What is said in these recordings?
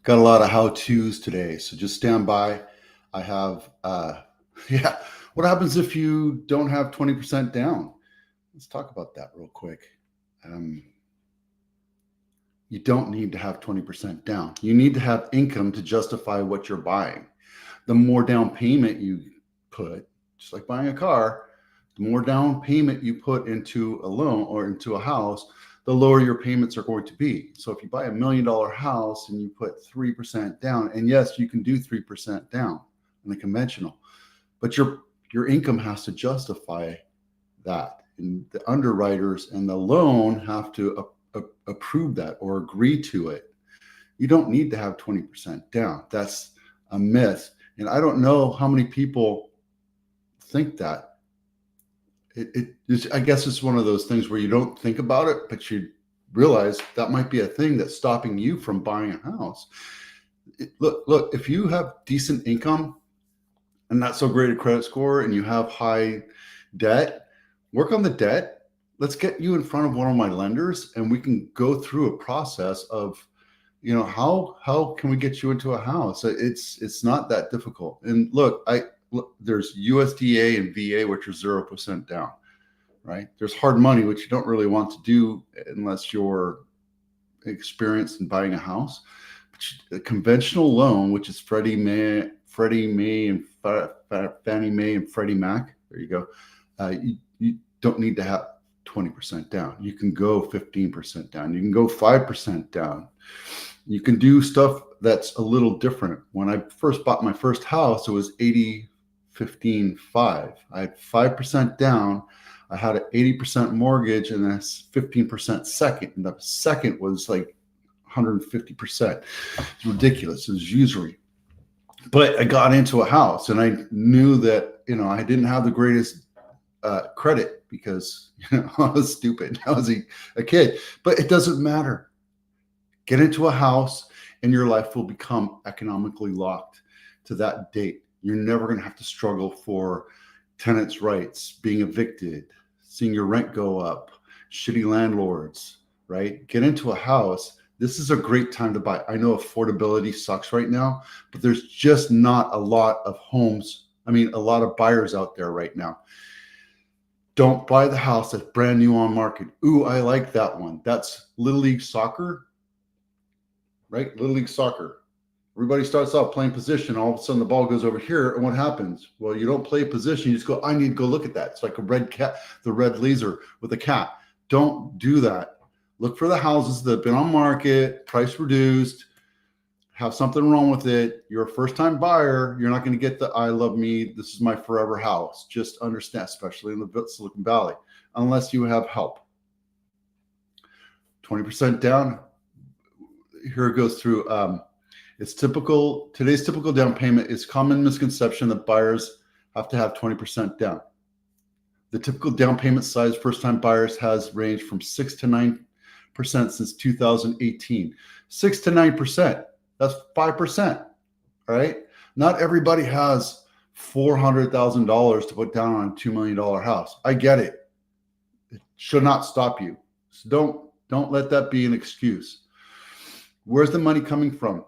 Got a lot of how-tos today, so just stand by. I have, yeah. What happens if you don't have 20% down? Let's talk about that real quick. Um, you don't need to have 20% down. You need to have income to justify what you're buying. The more down payment you put, just like buying a car, the more down payment you put into a loan or into a house, the lower your payments are going to be. So if you buy $1 million house and you put 3% down, and yes, you can do 3% down in the conventional, but your income has to justify that. And the underwriters and the loan have to approve that or agree to it. You don't need to have 20% down. That's a myth. And I don't know how many people think that. I guess it's one of those things where you don't think about it, but you realize that might be a thing that's stopping you from buying a house. Look, if you have decent income and not so great a credit score and you have high debt, work on the debt. Let's get you in front of one of my lenders and we can go through a process of, how can we get you into a house? It's not that difficult. And look, there's USDA and VA, which are 0% down, right? There's hard money, which you don't really want to do unless you're experienced in buying a house. But a conventional loan, which is Freddie Mae and Fannie Mae and Freddie Mac, there you go. You don't need to have 20% down. You can go 15% down. You can go 5% down. You can do stuff that's a little different. When I first bought my first house, it was 80-15-5. I had 5% down. I had an 80% mortgage and a 15% second. And the second was like 150%. It's ridiculous. It was usury. But I got into a house and I knew that, I didn't have the greatest credit because I was stupid. I was a kid, but it doesn't matter. Get into a house and your life will become economically locked to that date. You're never going to have to struggle for tenants' rights, being evicted, seeing your rent go up, shitty landlords, right? Get into a house. This is a great time to buy. I know affordability sucks right now, but there's just not a lot of homes. A lot of buyers out there right now. Don't buy the house that's brand new on market. Ooh, I like that one. That's Little League Soccer, right? Little League Soccer. Everybody starts out playing position. All of a sudden the ball goes over here. And what happens? Well, you don't play position. You just go, I need to go look at that. It's like a red cat, the red laser with a cat. Don't do that. Look for the houses that have been on market, price reduced, have something wrong with it. You're a first-time buyer. You're not going to get the I love me, this is my forever house. Just understand, especially in the Silicon Valley, unless you have help. 20% down. Here it goes through. It's typical. Today's typical down payment is common misconception that buyers have to have 20% down. The typical down payment size first-time buyers has ranged from 6 to 9% since 2018. 6 to 9%. That's 5%. All right. Not everybody has $400,000 to put down on a $2 million house. I get it. It should not stop you. So don't let that be an excuse. Where's the money coming from?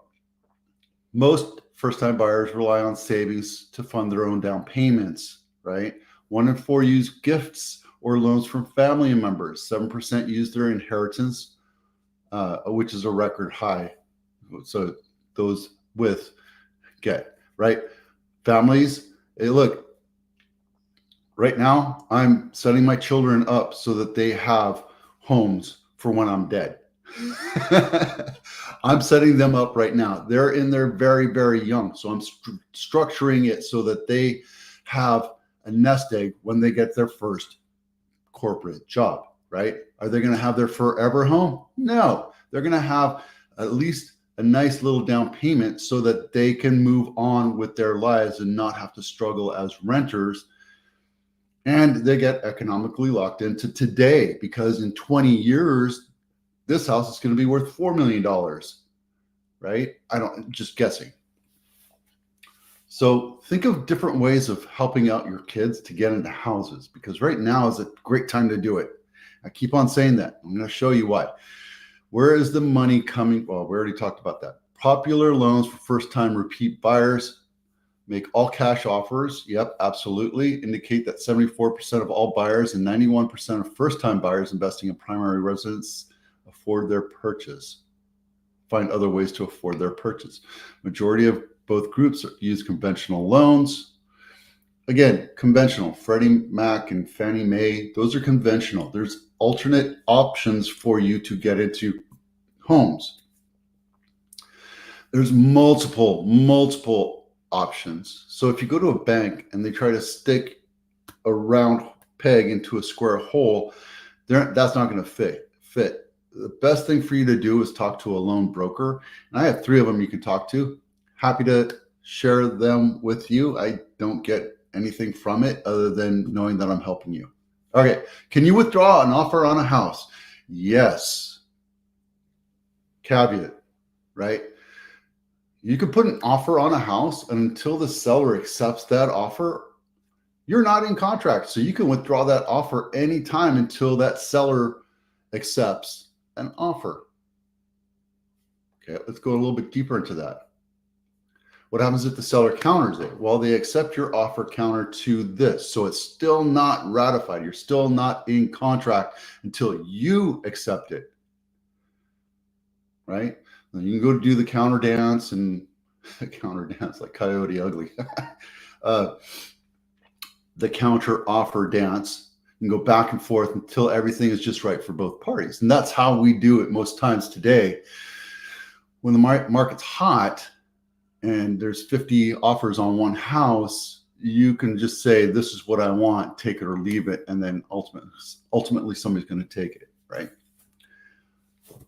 Most first-time buyers rely on savings to fund their own down payments, right? 1 in 4 use gifts or loans from family members. 7% use their inheritance, which is a record high. So those with get, right? Families, hey, look, right now I'm setting my children up so that they have homes for when I'm dead. I'm setting them up right now. They're in there very, very young. So I'm structuring it so that they have a nest egg when they get their first corporate job, right? Are they going to have their forever home? No, they're going to have at least a nice little down payment so that they can move on with their lives and not have to struggle as renters. And they get economically locked into today because in 20 years, this house is going to be worth $4 million, right? Just guessing. So think of different ways of helping out your kids to get into houses because right now is a great time to do it. I keep on saying that. I'm going to show you why. Where is the money coming? Well, we already talked about that. popular loans for first-time repeat buyers. Make all cash offers. Yep, absolutely. Indicate that 74% of all buyers and 91% of first-time buyers investing in primary residence afford their purchase. Find other ways to afford their purchase. Majority of both groups use conventional loans. Again, conventional, Freddie Mac and Fannie Mae, those are conventional. There's alternate options for you to get into homes. There's multiple options. So if you go to a bank and they try to stick a round peg into a square hole, that's not going to fit. The best thing for you to do is talk to a loan broker. And I have 3 of them you can talk to. Happy to share them with you. I don't get anything from it other than knowing that I'm helping you. Okay. Can you withdraw an offer on a house? Yes. Caveat, right? You can put an offer on a house, and until the seller accepts that offer, you're not in contract. So you can withdraw that offer anytime until that seller accepts an offer. Okay, let's go a little bit deeper into that. What happens if the seller counters it? Well, they accept your offer counter to this. So it's still not ratified. You're still not in contract until you accept it, right? You can go do the counter dance and counter dance like Coyote Ugly. The counter offer dance. You can go back and forth until everything is just right for both parties. And that's how we do it most times today. When the market's hot and there's 50 offers on one house, you can just say, this is what I want, take it or leave it. And then ultimately somebody's going to take it, right?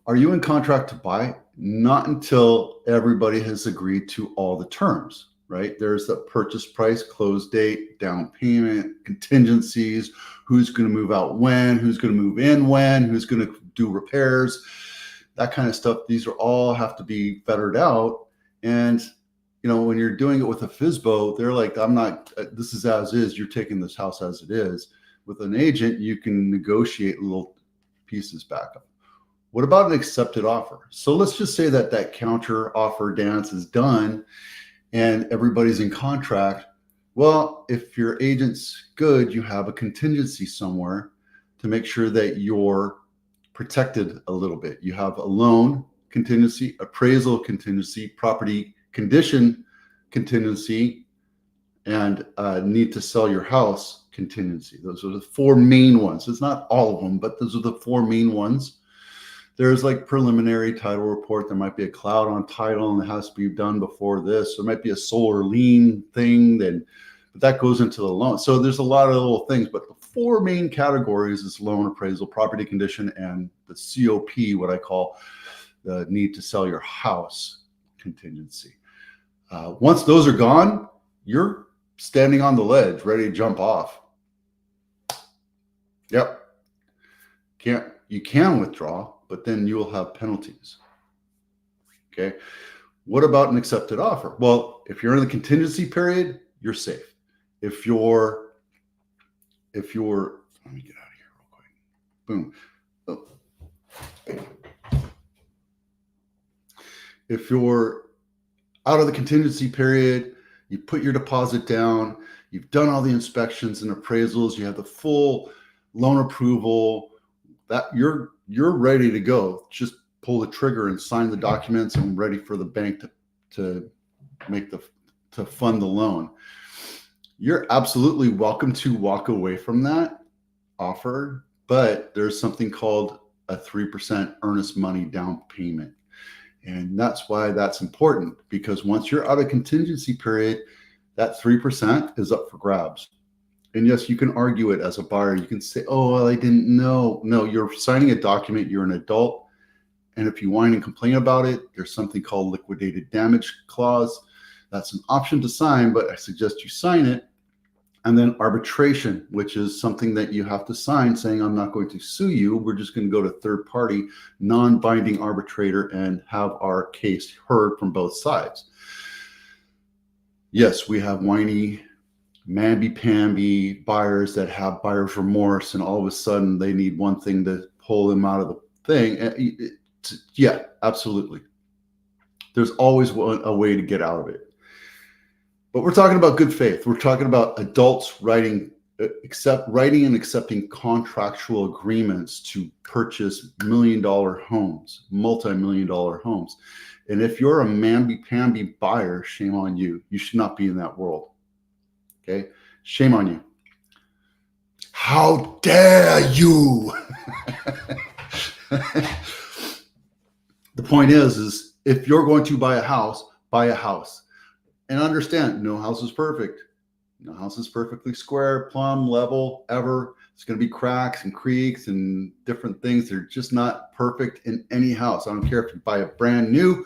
Are you in contract to buy? Not until everybody has agreed to all the terms, right? There's the purchase price, close date, down payment, contingencies, who's going to move out when, who's going to move in when, who's going to do repairs, that kind of stuff. These are all have to be fettered out. And, you know, when you're doing it with a FSBO, they're like, this is as is, you're taking this house as it is. With an agent, you can negotiate little pieces back up. What about an accepted offer? So let's just say that that counter offer dance is done and everybody's in contract. Well, if your agent's good, you have a contingency somewhere to make sure that you're protected a little bit. You have a loan contingency, appraisal contingency, property condition contingency, and need to sell your house contingency. Those are the 4 main ones. It's not all of them, but those are the 4 main ones. There's like preliminary title report. There might be a cloud on title and it has to be done before this. There might be a solar lien thing, but that goes into the loan. So there's a lot of little things, but the 4 main categories is loan, appraisal, property condition, and the COP, what I call the need to sell your house contingency. Once those are gone, you're standing on the ledge, ready to jump off. Yep. You can withdraw, but then you will have penalties. Okay. What about an accepted offer? Well, if you're in the contingency period, you're safe. If you're, let me get out of here real quick. Boom. Oh. If you're out of the contingency period, you put your deposit down, you've done all the inspections and appraisals, you have the full loan approval, that you're ready to go. Just pull the trigger and sign the documents and ready for the bank to fund the loan. You're absolutely welcome to walk away from that offer, but there's something called a 3% earnest money down payment. And that's why that's important, because once you're out of contingency period, that 3% is up for grabs. And yes, you can argue it as a buyer. You can say, oh, well, I didn't know. No, you're signing a document. You're an adult. And if you whine and complain about it, there's something called liquidated damage clause. That's an option to sign, but I suggest you sign it. And then arbitration, which is something that you have to sign saying, I'm not going to sue you. We're just going to go to third party, non-binding arbitrator and have our case heard from both sides. Yes, we have whiny, mamby-pamby buyers that have buyer's remorse, and all of a sudden they need one thing to pull them out of the thing. Yeah, absolutely. There's always a way to get out of it. But we're talking about good faith. We're talking about adults writing and accepting contractual agreements to purchase million-dollar homes, multi-million-dollar homes. And if you're a mamby-pamby buyer, shame on you. You should not be in that world. Okay? Shame on you. How dare you? The point is if you're going to buy a house, buy a house. And understand, no house is perfect. No house is perfectly square, plumb, level, ever. It's going to be cracks and creaks and different things. They're just not perfect in any house. I don't care if you buy a brand new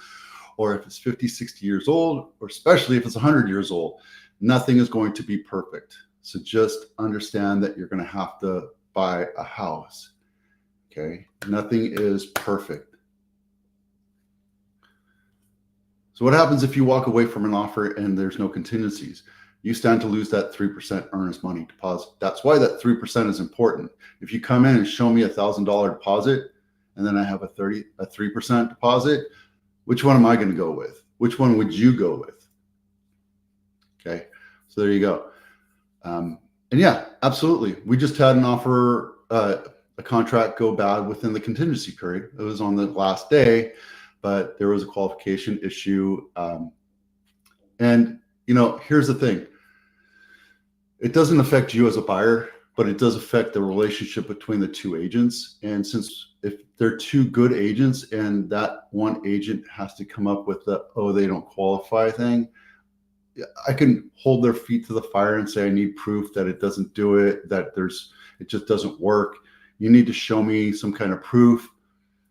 or if it's 50, 60 years old, or especially if it's 100 years old. Nothing is going to be perfect. So just understand that you're going to have to buy a house. Okay? Nothing is perfect. So what happens if you walk away from an offer and there's no contingencies? You stand to lose that 3% earnest money deposit. That's why that 3% is important. If you come in and show me $1,000 deposit, and then I have a 3% deposit, which one am I going to go with? Which one would you go with? Okay, so there you go. And yeah, absolutely. We just had an offer, a contract go bad within the contingency period. It was on the last day, but there was a qualification issue. And here's the thing. It doesn't affect you as a buyer, but it does affect the relationship between the two agents. And if they're two good agents and that one agent has to come up with the, they don't qualify thing, I can hold their feet to the fire and say, I need proof that it doesn't do it, that it just doesn't work. You need to show me some kind of proof.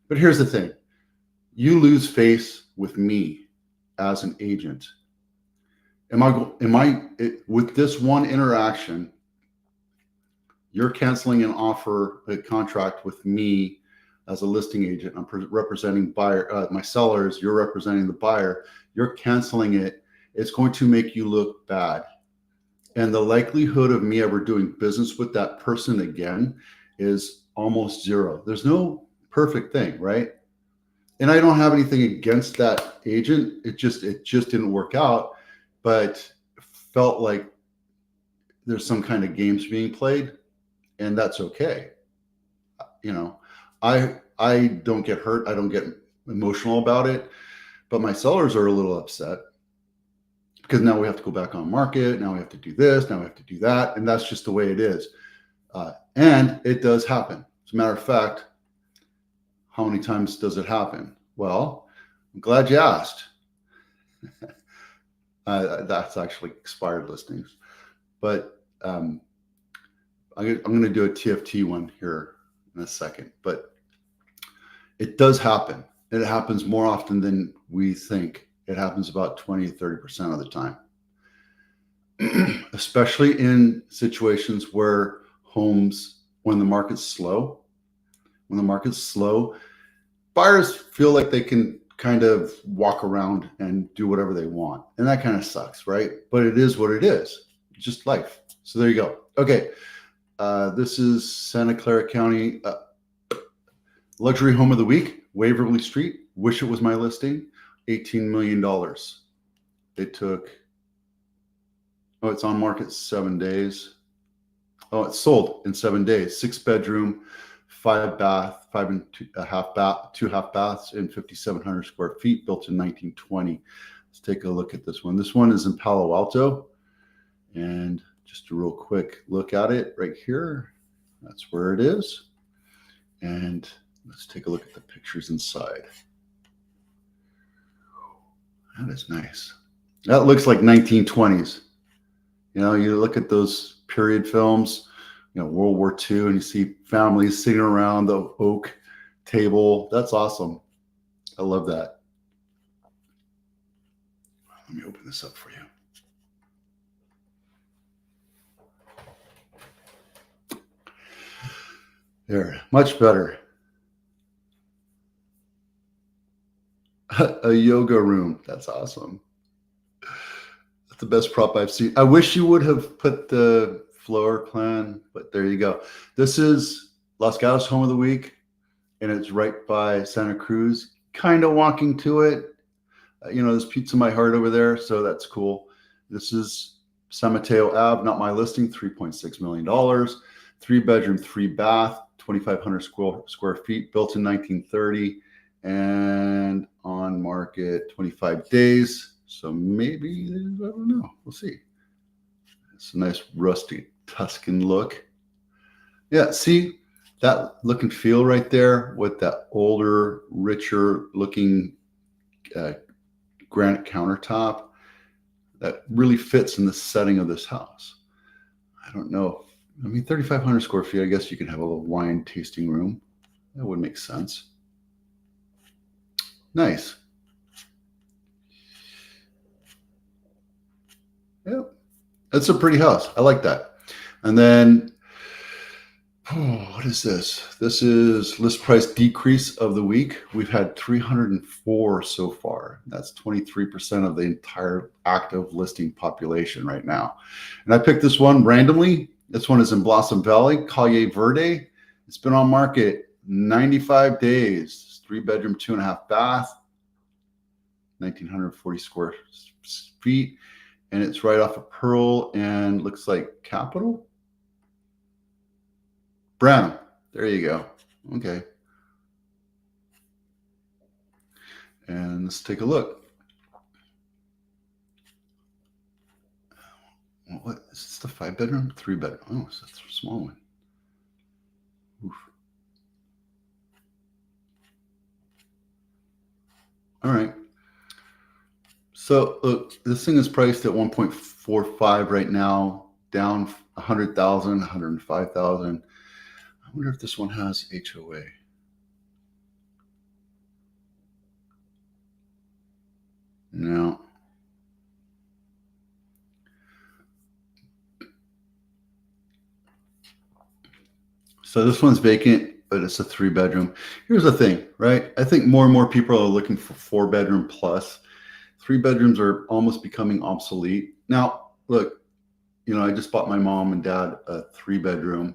But here's the thing. You lose face with me as an agent. With this one interaction, you're canceling an offer, a contract with me as a listing agent. I'm representing buyer, my sellers, you're representing the buyer. You're canceling it. It's going to make you look bad. And the likelihood of me ever doing business with that person again is almost zero. There's no perfect thing, right? And I don't have anything against that agent. It just didn't work out. But felt like there's some kind of games being played, and that's okay. I don't get hurt. I don't get emotional about it, but my sellers are a little upset because now we have to go back on market. Now we have to do this. Now we have to do that. And that's just the way it is. And it does happen. As a matter of fact, how many times does it happen? Well, I'm glad you asked. That's actually expired listings, but I'm going to do a TFT one here in a second. But it does happen. It happens more often than we think. It happens about 20-30% of the time, especially in situations where when the market's slow, buyers feel like they can kind of walk around and do whatever they want. And that kind of sucks, right? But it is what it is. It's just life. So there you go. Okay. This is Santa Clara County, luxury home of the week, Waverly Street. Wish it was my listing. $18 million. It took, it's on market 7 days. Oh, it's sold in 7 days. 6-bedroom, 5-bath, 5.5 2.5 baths, and 5,700 square feet, built in 1920. Let's take a look at this one. This one is in Palo Alto, and just a real quick look at it right here. That's where it is. And let's take a look at the pictures inside. That is nice. That looks like 1920s. You look at those period films, World War II, and you see families sitting around the oak table. That's awesome. I love that. Let me open this up for you. There, much better. A yoga room. That's awesome. That's the best prop I've seen. I wish you would have put the floor plan, but there you go. This is Los Gatos Home of the Week, and it's right by Santa Cruz, kind of walking to it. There's Pizza My Heart over there, so that's cool. This is San Mateo Ave, not my listing, $3.6 million, 3-bedroom, 3-bath, 2,500 square feet, built in 1930, and on market 25 days. So maybe, I don't know, we'll see. It's a nice rusty Tuscan look. Yeah, see that look and feel right there with that older, richer looking granite countertop that really fits in the setting of this house. I don't know. 3,500 square feet, I guess you can have a little wine tasting room. That would make sense. Nice. Yep. That's a pretty house. I like that. And then, what is this? This is list price decrease of the week. We've had 304 so far. That's 23% of the entire active listing population right now. And I picked this one randomly. This one is in Blossom Valley, Calle Verde. It's been on market 95 days. 3-bedroom, 2.5-bath, 1,940 square feet. And it's right off of Pearl and looks like Capitol. Branham. There you go. Okay. And let's take a look. What is this? The 5-bedroom, 3-bedroom? Oh, so that's a small one. Oof. All right. So look, this thing is priced at 1.45 right now, down 100,000, 105,000. I wonder if this one has HOA. No. So this one's vacant, but it's a 3-bedroom. Here's the thing, right? I think more and more people are looking for 4-bedroom plus. 3 bedrooms are almost becoming obsolete. Now, look, I just bought my mom and dad a 3-bedroom.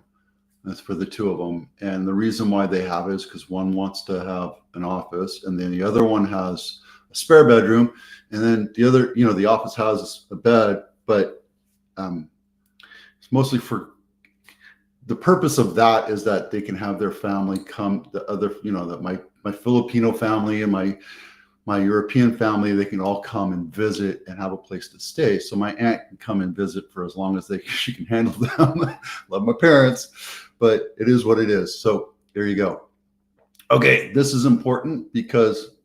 That's for the 2 of them. And the reason why they have it is because one wants to have an office, and then the other one has a spare bedroom. And then the other, the office has a bed, but it's mostly for the purpose of that is that they can have their family come, the other, that my Filipino family and my European family, they can all come and visit and have a place to stay. So my aunt can come and visit for as long as she can handle them. Love my parents, but it is what it is. So there you go. Okay, this is important because,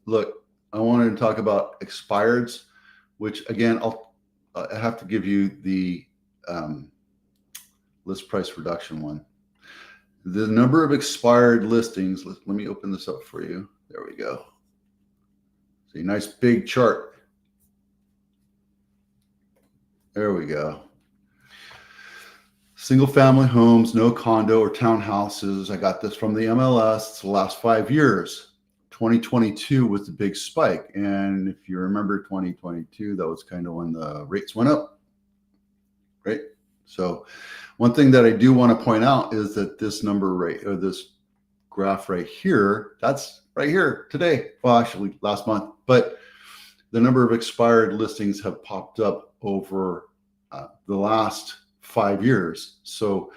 look, I wanted to talk about expireds, which again, I have to give you the list price reduction one. The number of expired listings, let me open this up for you. There we go. See, nice big chart. There we go. Single family homes, no condo or townhouses. I got this from the MLS. It's the last 5 years. 2022 was the big spike. And if you remember 2022, that was kind of when the rates went up, right? So one thing that I do want to point out is that this number or this graph right here, that's right here today. Well, actually last month, but the number of expired listings have popped up over the last 5 years. So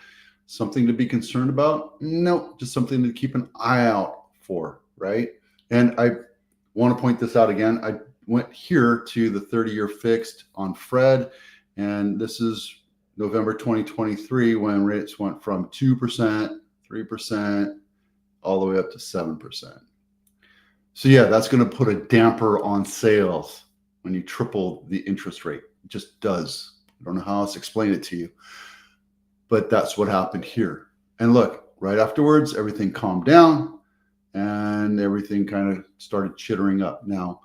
something to be concerned about? No, just something to keep an eye out for, right? And I want to point this out again. I went here to the 30-year fixed on Fred, and this is November 2023 when rates went from 2%, 3%, all the way up to 7%. So yeah, that's going to put a damper on sales when you triple the interest rate. It just does. I don't know how else to explain it to you, but that's what happened here. And look, right afterwards, everything calmed down and everything kind of started chittering up. Now,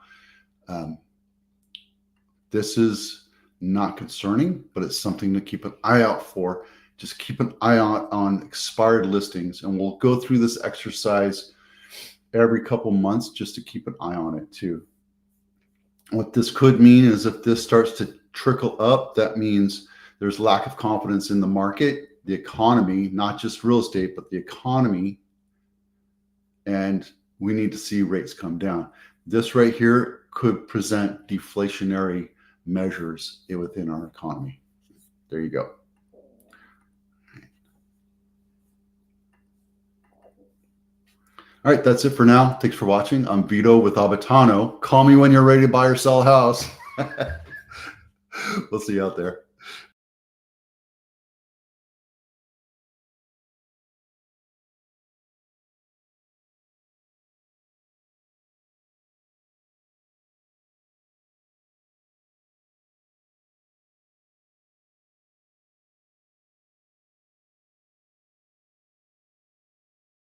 this is not concerning, but it's something to keep an eye out for. Just keep an eye out on expired listings, and we'll go through this exercise every couple months just to keep an eye on it too. What this could mean is if this starts to trickle up, that means there's lack of confidence in the market, the economy, not just real estate, but the economy, and we need to see rates come down. This right here could present deflationary measures within our economy. There you go. All right, that's it for now. Thanks for watching. I'm Vito with Abitano. Call me when you're ready to buy or sell a house. We'll see you out there.